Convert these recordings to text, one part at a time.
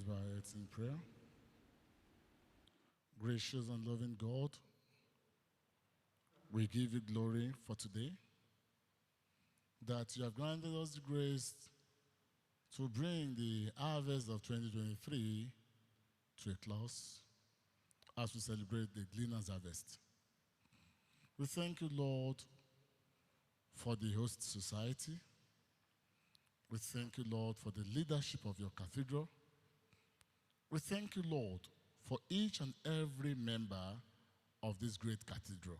bow our heads in prayer. Gracious and loving God, we give you glory for today, that you have granted us the grace to bring the harvest of 2023 to a close as we celebrate the Gleaner's harvest. We thank you, Lord, for the host society. We thank you, Lord, for the leadership of your cathedral. We thank you, Lord, for each and every member of this great cathedral.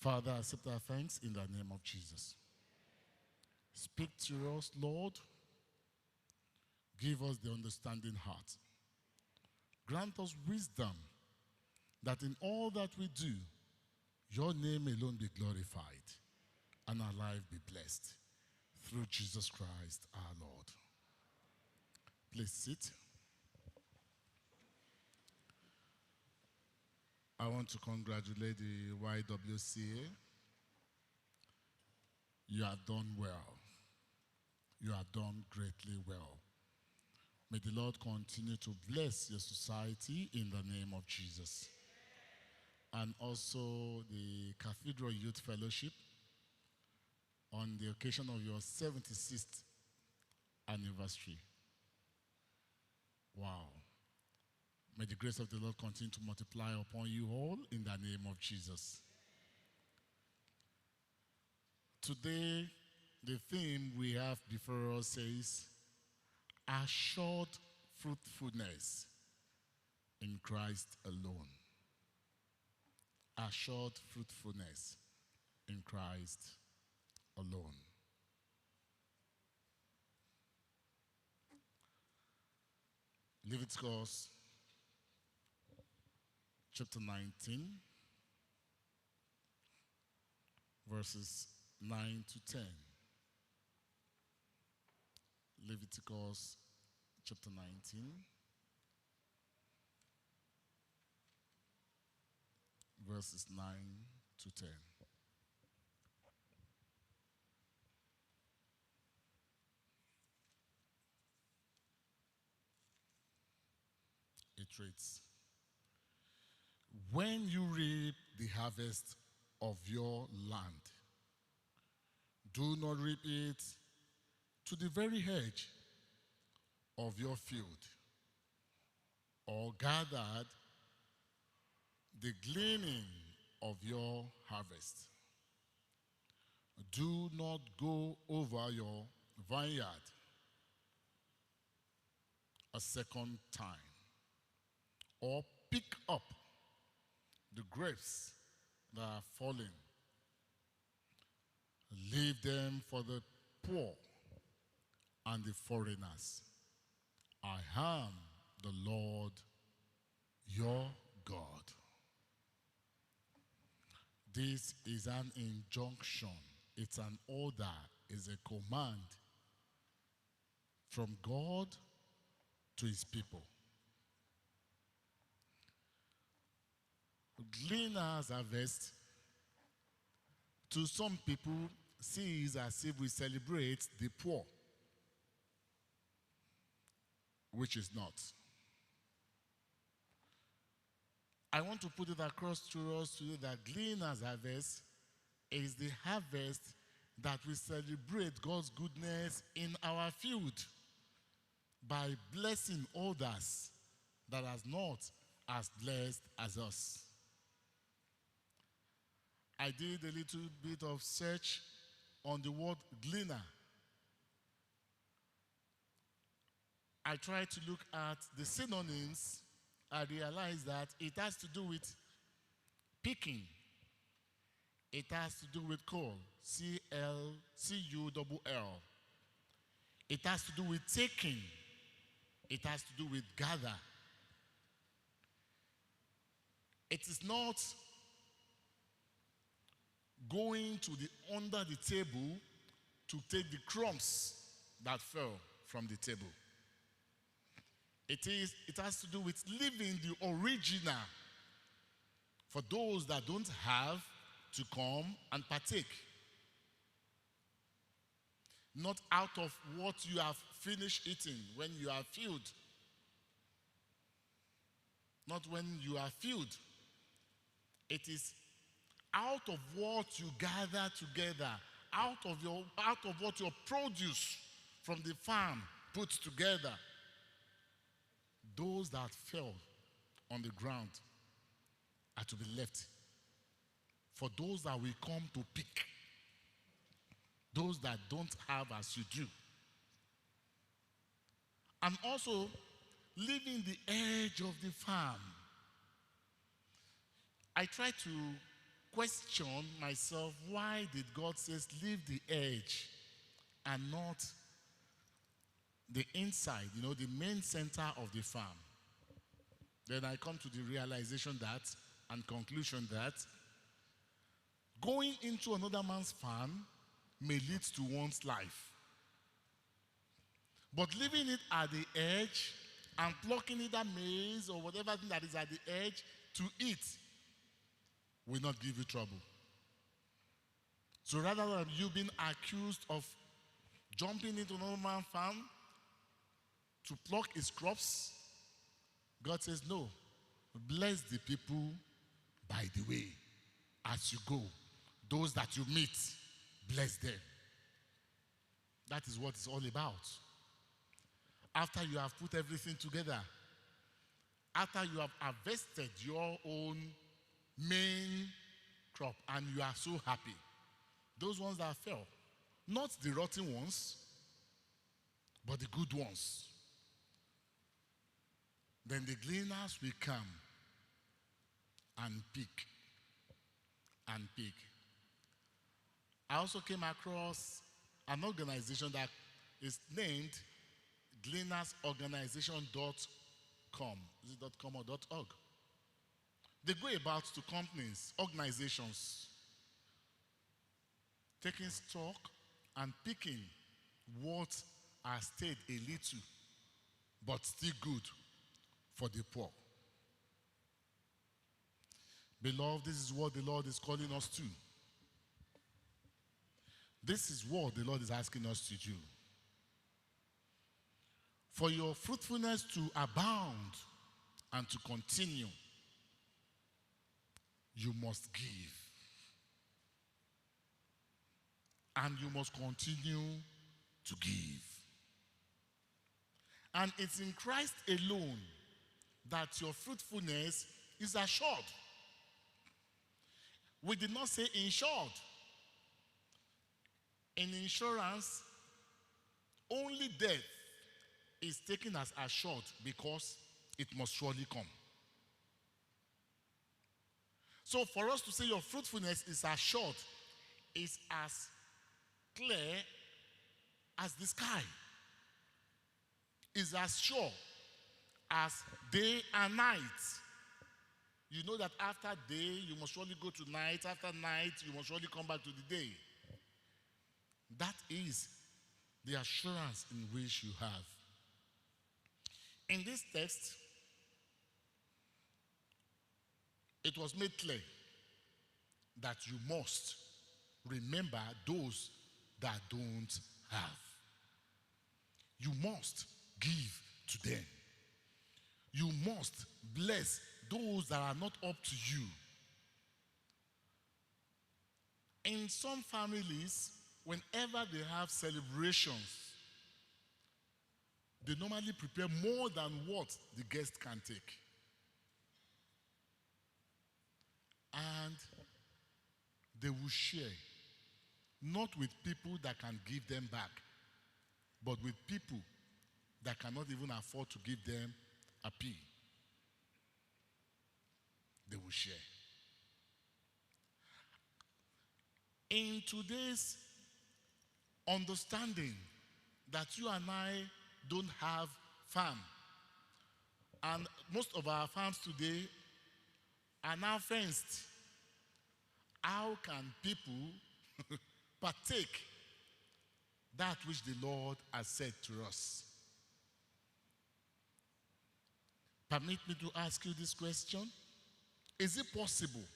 Father, accept our thanks in the name of Jesus. Speak to us, Lord. Give us the understanding heart. Grant us wisdom that in all that we do, your name alone be glorified and our life be blessed. Through Jesus Christ our Lord. Please sit. I want to congratulate the YWCA. You have done well. You have done greatly well. May the Lord continue to bless your society in the name of Jesus. And also the Cathedral Youth Fellowship, on the occasion of your 76th anniversary. Wow. May the grace of the Lord continue to multiply upon you all in the name of Jesus. Today, the theme we have before us says, assured fruitfulness in Christ alone. Assured fruitfulness in Christ alone. Leviticus chapter 19, verses 9 to 10. Leviticus chapter 19, verses 9 to 10. It reads, when you reap the harvest of your land, do not reap it to the very edge of your field, or gathered the gleaning of your harvest. Do not go over your vineyard a second time, or pick up the grapes that are fallen. Leave them for the poor and the foreigners. I am the Lord your God. This is an injunction. It's an order. It's a command from God to his people. Gleaner's harvest, to some people, sees as if we celebrate the poor, which is not. I want to put it across to us today that Gleaner's harvest is the harvest that we celebrate God's goodness in our field by blessing others that are not as blessed as us. I did a little bit of search on the word gleaner. I tried to look at the synonyms. I realized that it has to do with picking. It has to do with call, C-U-L-L. It has to do with taking. It has to do with gather. It is not going to the under the table to take the crumbs that fell from the table. It has to do with leaving the original for those that don't have to come and partake. Not out of what you have finished eating when you are filled. Not when you are filled. It is out of what you gather together, out of what your produce from the farm puts together. Those that fell on the ground are to be left. For those that will come to pick, those that don't have as you do. And also, leaving the edge of the farm. I try to question myself, why did God say leave the edge and not the inside, the main center of the farm? Then I come to the realization that, and conclusion that, going into another man's farm may lead to one's life. But leaving it at the edge and plucking either maize or whatever thing that is at the edge to eat will not give you trouble. So rather than you being accused of jumping into another man's farm to pluck his crops, God says, no, bless the people by the way as you go. Those that you meet, bless them. That is what it's all about. After you have put everything together, after you have harvested your own main crop and you are so happy, those ones that fell, not the rotten ones, but the good ones, then the gleaners will come and pick and pick. I also came across an organization that is named gleanersorganization.com. Is it .com or .org? They go about to companies, organizations, taking stock and picking what has stayed a little, but still good for the poor. Beloved, this is what the Lord is calling us to. This is what the Lord is asking us to do. For your fruitfulness to abound and to continue, you must give. And you must continue to give. And it's in Christ alone that your fruitfulness is assured. We did not say insured. In insurance, only death is taken as assured because it must surely come. So for us to say your fruitfulness is assured is as clear as the sky. Is as sure as day and night. You know that after day, you must surely go to night. After night, you must surely come back to the day. That is the assurance in which you have. In this text, it was made clear that you must remember those that don't have. You must give to them. You must bless those that are not up to you. In some families, whenever they have celebrations, they normally prepare more than what the guest can take. And they will share, not with people that can give them back, but with people that cannot even afford to give them a pea. They will share. In today's understanding that you and I don't have farm, and most of our farms today are now fenced, how can people partake that which the Lord has said to us? Permit me to ask you this question. Is it possible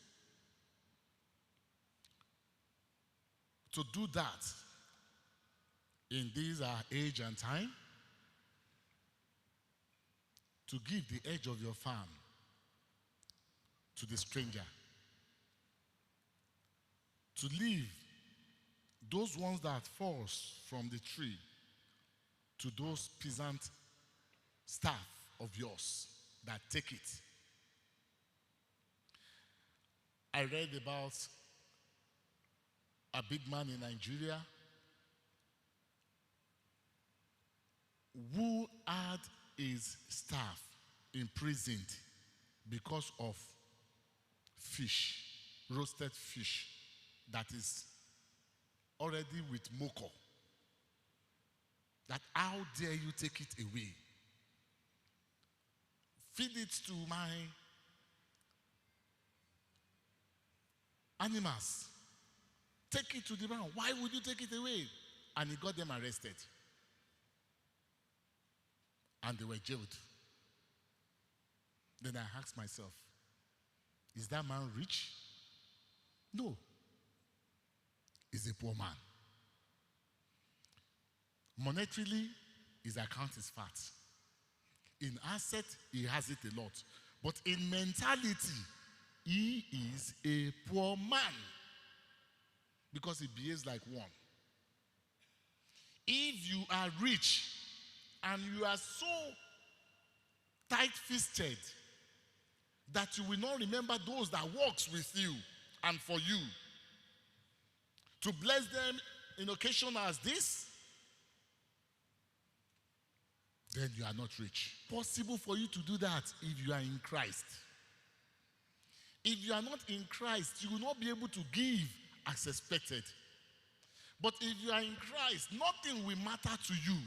to do that in this our age and time to give the edge of your farm to the stranger, to leave those ones that falls from the tree to those peasant staff of yours that take it. I read about a big man in Nigeria who had his staff imprisoned because of fish, roasted fish that is already with moko. That how dare you take it away? Feed it to my animals. Take it to the ground. Why would you take it away? And he got them arrested. And they were jailed. Then I asked myself, is that man rich? No. He's a poor man. Monetarily, his account is fat. In asset, he has it a lot. But in mentality, he is a poor man. Because he behaves like one. If you are rich and you are so tight-fisted that you will not remember those that works with you and for you, to bless them in occasion as this, then you are not rich. Possible for you to do that if you are in Christ. If you are not in Christ, you will not be able to give as expected. But if you are in Christ, nothing will matter to you.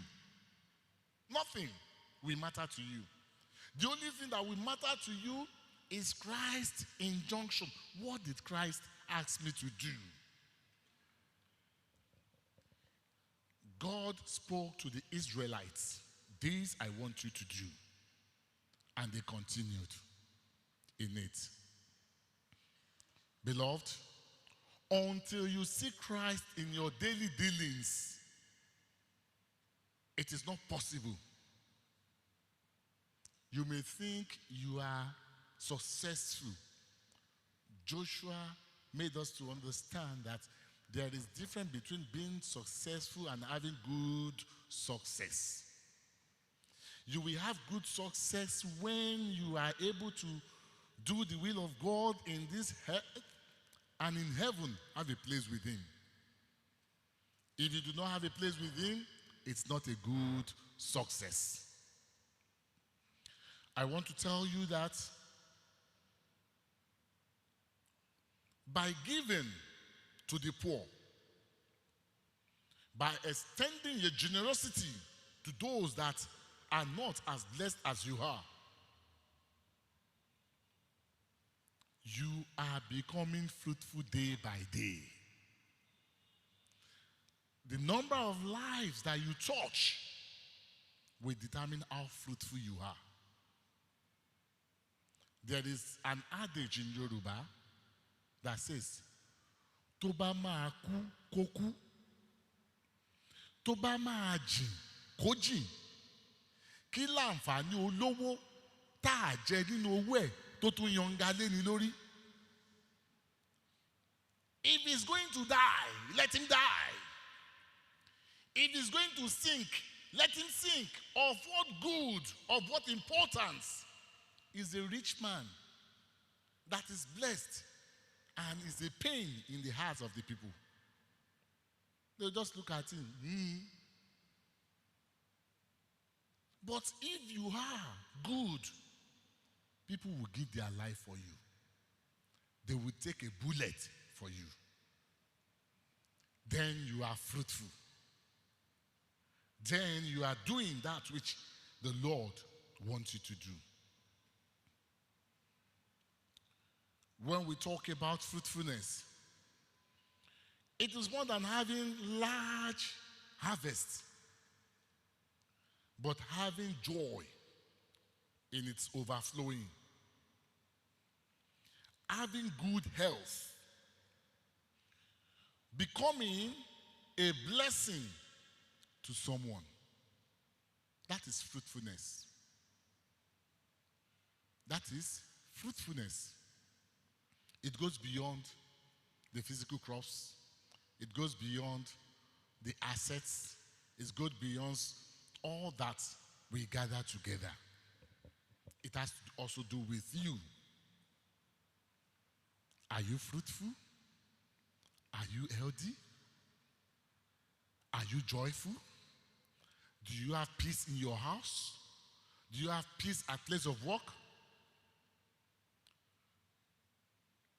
Nothing will matter to you. The only thing that will matter to you is Christ's injunction. What did Christ ask me to do? God spoke to the Israelites, this I want you to do. And they continued in it. Beloved, until you see Christ in your daily dealings, it is not possible. You may think you are successful. Joshua made us to understand that there is difference between being successful and having good success. You will have good success when you are able to do the will of God in this earth, and in heaven have a place with him. If you do not have a place with him, it's not a good success. I want to tell you that by giving to the poor, by extending your generosity to those that are not as blessed as you are, you are becoming fruitful day by day. The number of lives that you touch will determine how fruitful you are. There is an adage in Yoruba that says, "Tó bá máa kú, kó kú. Tó bá máa jìn, kó jìn. Kí láǹfààní olówó tá a jẹ nínú owó ẹ̀ tó tún yanga léni lórí?" If he's going to die, let him die. If he's going to sink, let him sink. Of what good, of what importance is a rich man that is blessed and is a pain in the hearts of the people? They'll just look at him. But if you are good, people will give their life for you. They will take a bullet for you. Then you are fruitful. Then you are doing that which the Lord wants you to do. When we talk about fruitfulness, it is more than having large harvests, but having joy in its overflowing. Having good health. Becoming a blessing to someone. That is fruitfulness. That is fruitfulness. It goes beyond the physical crops. It goes beyond the assets. It goes beyond all that we gather together. It has to also do with you. Are you fruitful? Are you healthy? Are you joyful? Do you have peace in your house? Do you have peace at place of work?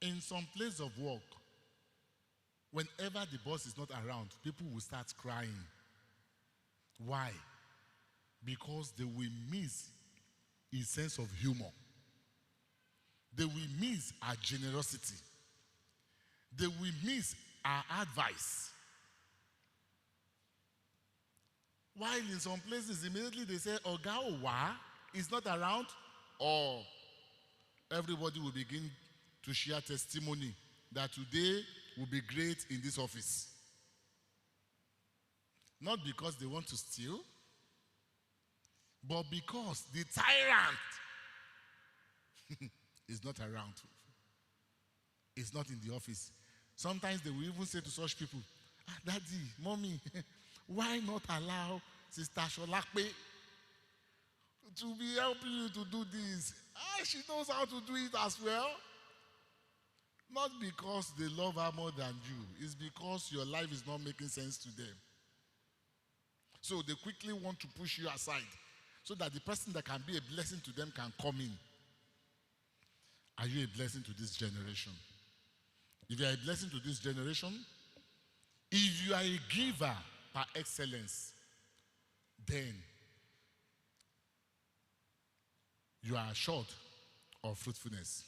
In some place of work, whenever the boss is not around, people will start crying. Why? Because they will miss his sense of humor. They will miss our generosity. They will miss our advice. While in some places, immediately they say, Oga Owa is not around, or everybody will begin to share testimony that today will be great in this office. Not because they want to steal, but because the tyrant is not around. It's not in the office. Sometimes they will even say to such people, Daddy, Mommy, why not allow Sister Sholakpe to be helping you to do this? She knows how to do it as well. Not because they love her more than you. It's because your life is not making sense to them. So they quickly want to push you aside so that the person that can be a blessing to them can come in. Are you a blessing to this generation? If you are a blessing to this generation, if you are a giver par excellence, then you are assured of fruitfulness.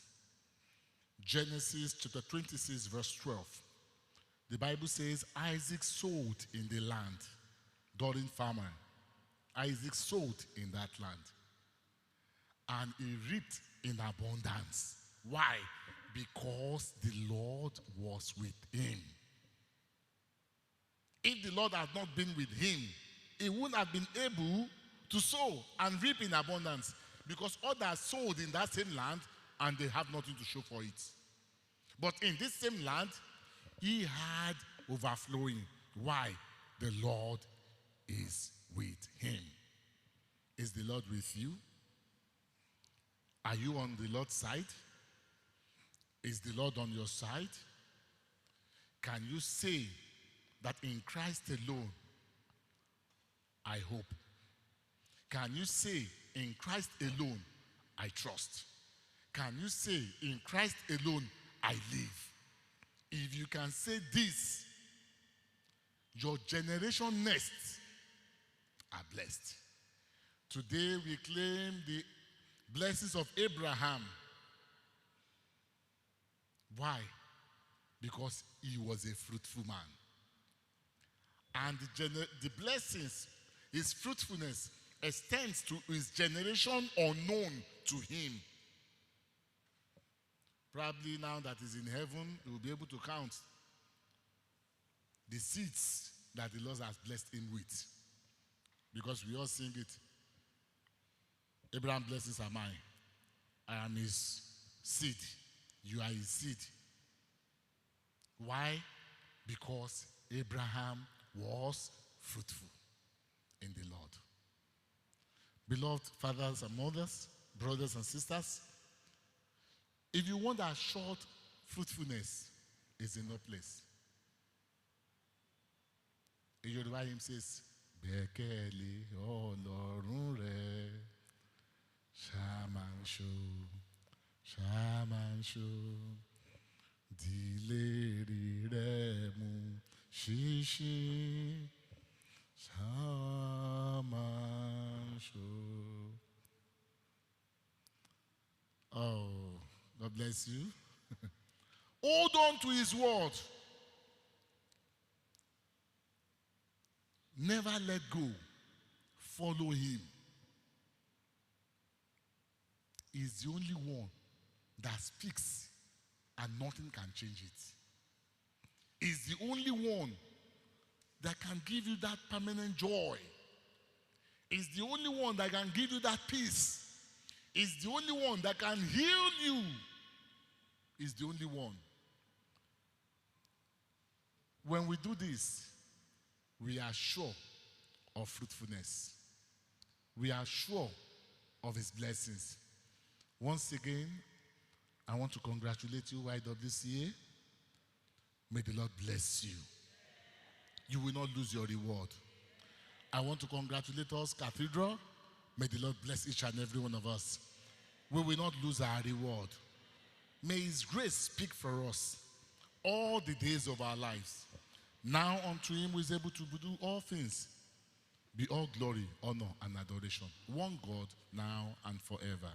Genesis chapter 26 verse 12. The Bible says Isaac sowed in the land during famine. Isaac sowed in that land. And he reaped in abundance. Why? Because the Lord was with him. If the Lord had not been with him, he wouldn't have been able to sow and reap in abundance. Because others sowed in that same land and they have nothing to show for it. But in this same land, he had overflowing. Why? The Lord is with him. Is the Lord with you? Are you on the Lord's side? Is the Lord on your side? Can you say that in Christ alone, I hope? Can you say in Christ alone, I trust? Can you say in Christ alone, I live? If you can say this, your generation next are blessed. Today we claim the blessings of Abraham. Why? Because he was a fruitful man. And the blessings, his fruitfulness, extends to his generation unknown to him. Probably now that he's in heaven, he will be able to count the seeds that the Lord has blessed him with. Because we all sing it. Abraham's blessings are mine. I am his seed. You are his seed. Why? Because Abraham was fruitful in the Lord. Beloved fathers and mothers, brothers and sisters, if you want a short fruitfulness, it's in no place. A Yoruba hymn says, Bekele Ọlọ́run rẹ, ṣàmàṣó, dìlérí rẹ mú ṣíṣí, ṣàmàṣó. Oh, God bless you. Hold on to his word. Never let go. Follow him. He's the only one that speaks and nothing can change it. He's the only one that can give you that permanent joy. It's the only one that can give you that peace. It's the only one that can heal you. It's the only one. When we do this, we are sure of fruitfulness. We are sure of his blessings. Once again, I want to congratulate you, YWCA. May the Lord bless you. You will not lose your reward. I want to congratulate us, Cathedral. May the Lord bless each and every one of us. We will not lose our reward. May his grace speak for us all the days of our lives. Now unto him who is able to do all things, be all glory, honor, and adoration. One God, now and forever.